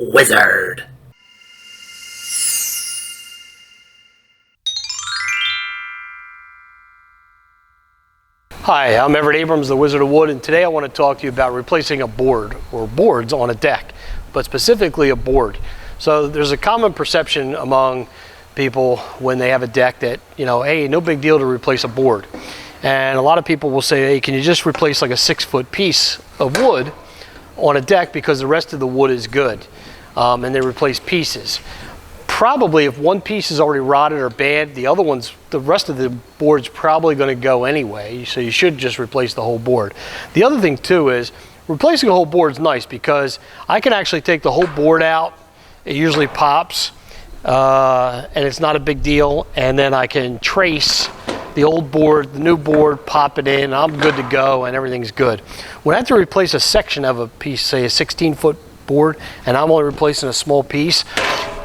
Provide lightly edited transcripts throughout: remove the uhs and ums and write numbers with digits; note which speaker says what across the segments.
Speaker 1: wizard.
Speaker 2: Hi, I'm Everett Abrams, the Wizard of Wood, and today I want to talk to you about replacing a board or boards on a deck, but specifically a board. So there's a common perception among people when they have a deck that, hey, no big deal to replace a board. And a lot of people will say, hey, can you just replace like a 6-foot piece of wood on a deck because the rest of the wood is good, and they replace pieces. Probably if one piece is already rotted or bad, the rest of the board's probably going to go anyway, so you should just replace the whole board. The other thing too is replacing a whole board is nice because I can actually take the whole board out. It usually pops, and it's not a big deal, and then I can trace the old board, the new board, pop it in, I'm good to go, and everything's good. When I have to replace a section of a piece, say a 16-foot board, and I'm only replacing a small piece,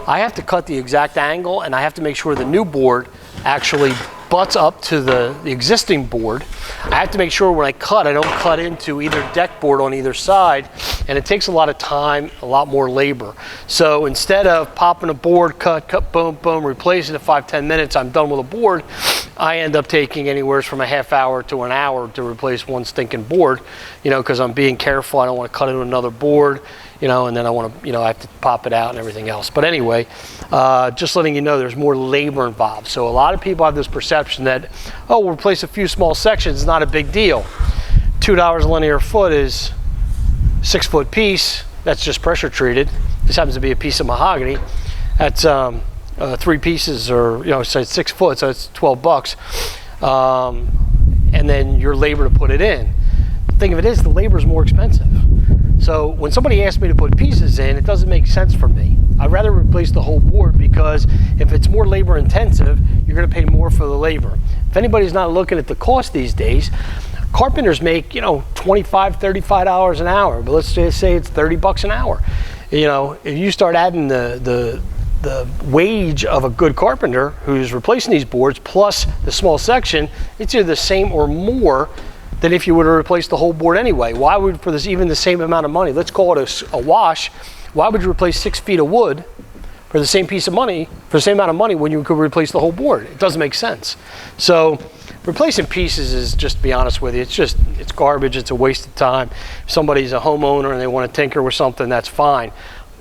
Speaker 2: I have to cut the exact angle, and I have to make sure the new board actually butts up to the existing board. I have to make sure when I cut, I don't cut into either deck board on either side, and it takes a lot of time, a lot more labor. So instead of popping a board, cut, boom, boom, replace it in 5-10 minutes, I'm done with a board, I end up taking anywhere from a half hour to an hour to replace one stinking board, because I'm being careful. I don't want to cut into another board, and then I want to, I have to pop it out and everything else. But anyway, just letting you know there's more labor involved. So a lot of people have this perception that, oh, we'll replace a few small sections, not a big deal. $2 a linear foot is 6-foot piece. That's just pressure treated. This happens to be a piece of mahogany. That's 3 pieces, or say 6 foot, so it's $12. And then your labor to put it in. The thing of it is, the labor is more expensive. So when somebody asks me to put pieces in, it doesn't make sense for me. I'd rather replace the whole board because if it's more labor intensive, you're going to pay more for the labor. If anybody's not looking at the cost these days, carpenters make, $25, $35 an hour, but let's just say it's $30 an hour. If you start adding the wage of a good carpenter who's replacing these boards plus the small section, it's either the same or more than if you were to replace the whole board anyway. Why would, for this even the same amount of money, let's call it a wash, why would you replace 6 feet of wood for the same piece of money, for the same amount of money when you could replace the whole board? It doesn't make sense. So replacing pieces is, just to be honest with you, it's garbage, it's a waste of time. If somebody's a homeowner and they want to tinker with something, that's fine.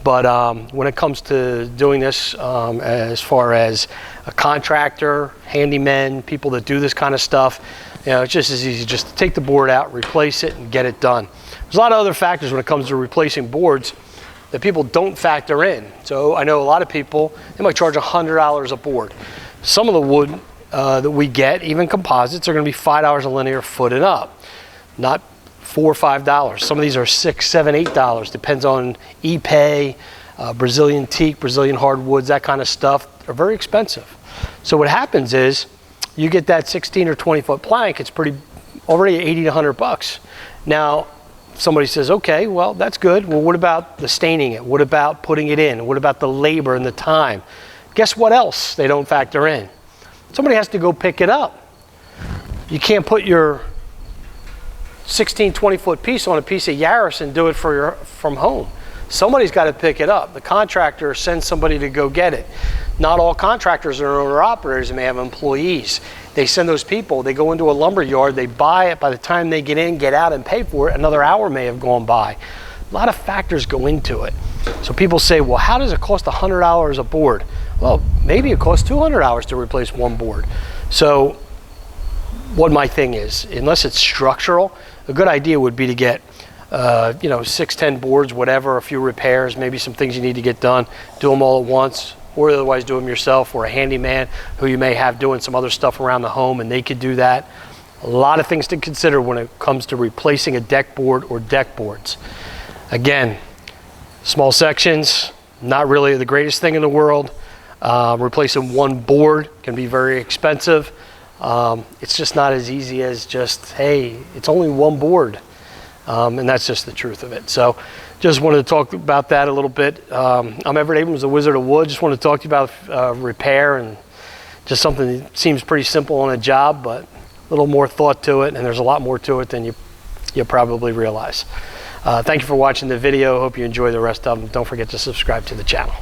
Speaker 2: But when it comes to doing this, as far as a contractor, handymen, people that do this kind of stuff, it's just as easy just to take the board out, replace it, and get it done. There's a lot of other factors when it comes to replacing boards that people don't factor in. So I know a lot of people, they might charge $100 a board. Some of the wood that we get, even composites, are going to be $5 a linear foot and up, not $4 or $5. Some of these are $6, $7, $8. Depends on epay, Brazilian teak, Brazilian hardwoods, that kind of stuff. They're very expensive. So what happens is you get that 16 or 20 foot plank. It's already $80 to $100. Now somebody says, okay, well that's good. Well, what about the staining it? What about putting it in? What about the labor and the time? Guess what else they don't factor in? Somebody has to go pick it up. You can't put your 16, 20 foot piece on a piece of Yaris and do it from home. Somebody's got to pick it up. The contractor sends somebody to go get it. Not all contractors are owner-operators. They may have employees. They send those people. They go into a lumber yard. They buy it. By the time they get in, get out, and pay for it, another hour may have gone by. A lot of factors go into it. So people say, well, how does it cost $100 a board? Well, maybe it costs $200 to replace one board. So what my thing is, unless it's structural, a good idea would be to get 6, 10 boards, whatever, a few repairs, maybe some things you need to get done, do them all at once, or otherwise do them yourself, or a handyman who you may have doing some other stuff around the home and they could do that. A lot of things to consider when it comes to replacing a deck board or deck boards. Again, small sections, not really the greatest thing in the world. Replacing one board can be very expensive. It's just not as easy as just, hey, it's only one board. And that's just the truth of it. So just wanted to talk about that a little bit. I'm Everett Abrams, the Wizard of Wood. Just wanted to talk to you about repair and just something that seems pretty simple on a job, but a little more thought to it, and there's a lot more to it than you probably realize. Thank you for watching the video. Hope you enjoy the rest of them. Don't forget to subscribe to the channel.